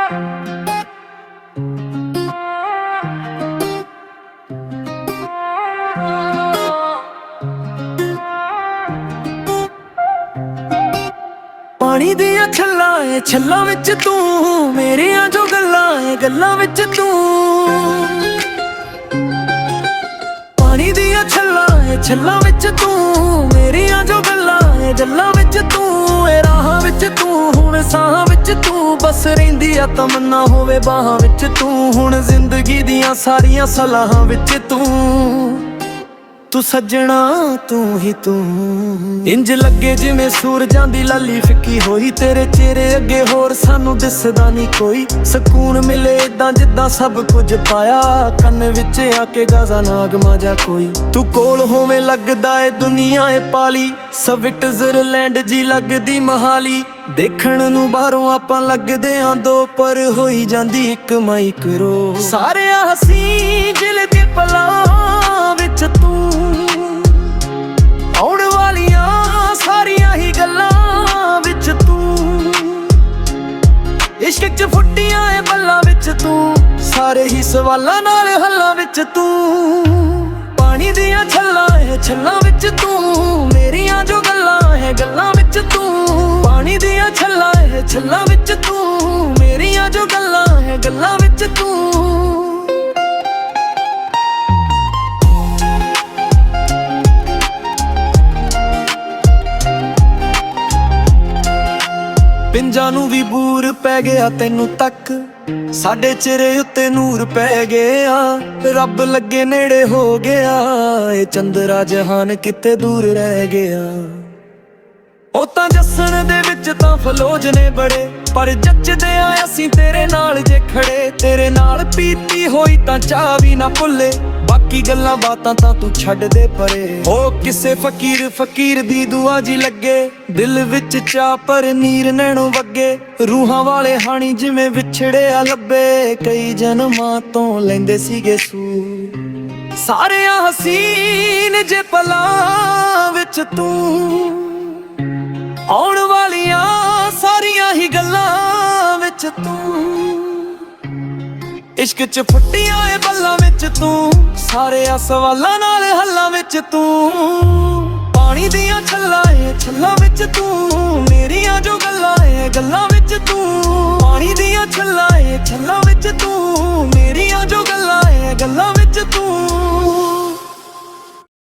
ਪਾਣੀ ਦੀਆਂ ਛੱਲਾਂ ਏ ਛੱਲਾਂ ਵਿੱਚ ਤੂੰ, ਮੇਰੀਆਂ ਜੋ ਗੱਲਾਂ ਏ ਗੱਲਾਂ ਵਿੱਚ ਤੂੰ। ਪਾਣੀ ਦੀਆਂ ਛੱਲਾਂ ਏ ਛੱਲਾਂ ਵਿੱਚ ਤੂੰ, ਮੇਰੀਆਂ ਜੋ ਗੱਲਾਂ ਏ ਗੱਲਾਂ ਵਿੱਚ ਤੂੰ। ਏ ਰਾਹਾਂ ਵਿੱਚ ਤੂੰ, ਹੁਣ ਸਾਹਾਂ ਵਿੱਚ ਤੂੰ, ਬਸ ਰਹਿੰਦੀ ਆ ਤਮੰਨਾ ਹੋਵੇ ਬਾਹਾਂ ਵਿੱਚ ਤੂੰ। ਹੁਣ ਜ਼ਿੰਦਗੀ ਦੀਆਂ ਸਾਰੀਆਂ ਸਲਾਹਾਂ ਵਿੱਚ ਤੂੰ। ਤੂੰ ਸੱਜਣਾ ਤੂੰ ਹੀ ਤੂੰ, ਇੰਜ ਲੱਗੇ ਜਿਵੇਂ ਸੂਰਜਾਂ ਦੀ ਲਾਲੀ ਫਿੱਕੀ ਹੋਈ। ਤੇਰੇ ਚਿਹਰੇ ਅੱਗੇ ਹੋਰ ਸਾਨੂੰ ਦਿਸਦਾ ਨਹੀਂ ਕੋਈ। ਸਕੂਨ ਮਿਲੇ ਏਦਾਂ ਜਿੱਦਾਂ ਸਭ ਕੁਝ ਪਾਇਆ, ਕੰਨ ਵਿੱਚ ਆ ਕੇ ਗਾਜ਼ਾ ਨਾਗਮਾ ਜਾ ਕੋਈ। ਤੂੰ ਕੋਲ ਹੋਵੇਂ ਲੱਗਦਾ ਏ ਦੁਨੀਆ ਏ ਪਾਲੀ, ਸਵਿਟਜ਼ਰਲੈਂਡ ਜੀ ਲੱਗਦੀ ਮਹਾਲੀ। ਦੇਖਣ ਨੂੰ ਬਾਹਰੋਂ ਆਪਾਂ ਲੱਗਦੇ ਆਂ ਦੋ, ਪਰ ਹੋਈ ਜਾਂਦੀ ਇੱਕ ਮਾਈਕਰੋ। ਸਾਰਿਆਂ ਹਸੀਂ ਦਿਲ ਦੇ ਪਲਾਂ ਵਿੱਚ ਤੂੰ, ਆਉਣ ਵਾਲੀਆਂ ਸਾਰੀਆਂ ਹੀ ਗੱਲਾਂ ਵਿੱਚ ਤੂੰ। ਇਸ਼ਕ 'ਚ ਫੁੱਟੀਆਂ ਏ ਬੱਲਾਂ ਵਿੱਚ ਤੂੰ, ਸਾਰੇ ਹੀ ਸਵਾਲਾਂ ਨਾਲ ਹੱਲਾਂ ਵਿੱਚ ਤੂੰ। ਪਾਣੀ ਦੀਆਂ ਛੱਲਾਂ ਏ ਛੱਲਾਂ ਵਿੱਚ ਤੂੰ, ਮੇਰੀਆਂ ਜੋ ਗੱਲਾਂ ਏ ਗੱਲਾਂ ਵਿੱਚ ਤੂੰ। ਪਾਣੀ ਦੀਆਂ ਛੱਲਾਂ ਏ ਛੱਲਾਂ ਵਿੱਚ ਤੂੰ, ਮੇਰੀਆਂ ਜੋ ਗੱਲਾਂ ਏ ਗੱਲਾਂ ਵਿੱਚ ਤੂੰ। ਪਿੰਜਾਂ ਨੂੰ ਵੀ ਬੂਰ ਪੈ ਗਿਆ ਤੈਨੂੰ ਤੱਕ, ਸਾਡੇ ਚਿਹਰੇ ਉੱਤੇ ਨੂਰ ਪੈ ਗਿਆ। ਰੱਬ ਲੱਗੇ ਨੇੜੇ ਹੋ ਗਿਆ, ਇਹ ਚੰਦਰਾ ਜਹਾਨ ਕਿਤੇ ਦੂਰ ਰਹਿ ਗਿਆ। ਉਹ ਤਾਂ ਜੱਸਣ ਦੇ ਵਿੱਚ ਤਾਂ ਫਲੋਜ ਨੇ ਬੜੇ, ਪਰ ਜੱਜਦੇ ਆ ਅਸੀਂ ਤੇਰੇ ਨਾਲ ਜੇ ਖੜੇ। ਤੇਰੇ ਨਾਲ ਪੀਤੀ ਹੋਈ ਤਾਂ ਚਾਹ ਵੀ ਨਾ ਭੁੱਲੇ, ਬਾਕੀ ਗੱਲਾਂ ਬਾਤਾਂ ਤਾਂ ਤੂੰ ਛੱਡ ਦੇ ਪਰੇ। ਹੋ ਕਿਸੇ ਫਕੀਰ ਦੀ ਦੁਆ ਜੀ ਲੱਗੇ, ਦਿਲ ਵਿੱਚ ਚਾਹ ਪਰ ਨੀਰ ਨੈਣੋਂ ਵੱਗੇ। ਰੂਹਾਂ ਵਾਲੇ ਹਾਣੀ ਜਿਵੇਂ ਵਿਛੜਿਆ ਲੱਭੇ, ਕਈ ਜਨਮਾਂ ਤੋਂ ਲੈਂਦੇ ਸੀਗੇ ਸੂ। ਸਾਰਿਆਂ ਹਸੀਨ ਜੇ ਪਲਾਂ ਵਿੱਚ ਤੂੰ, ਆਉਣ ਵਾਲੀਆਂ ਸਾਰੀਆਂ ਹੀ ਗੱਲਾਂ ਵਿੱਚ ਤੂੰ। ਇਸ਼ਕ 'ਚ ਫੁੱਟੀਆਂ ਏ ਬੱਲਾਂ ਵਿੱਚ ਤੂੰ, ਸਾਰੇ ਆ ਸਵਾਲਾਂ ਨਾਲ ਹੱਲਾਂ ਵਿੱਚ ਤੂੰ। ਪਾਣੀ ਦੀਆਂ ਛੱਲਾਂ ਏ ਛੱਲਾਂ ਵਿੱਚ ਤੂੰ, ਮੇਰੀਆਂ ਜੋ ਗੱਲਾਂ ਏ ਗੱਲਾਂ ਵਿੱਚ ਤੂੰ। ਪਾਣੀ ਦੀਆਂ ਛੱਲਾਂ ਏ ਛੱਲਾਂ ਵਿੱਚ ਤੂੰ, ਮੇਰੀਆਂ ਜੋ ਗੱਲਾਂ ਏ ਗੱਲਾਂ ਵਿੱਚ ਤੂੰ।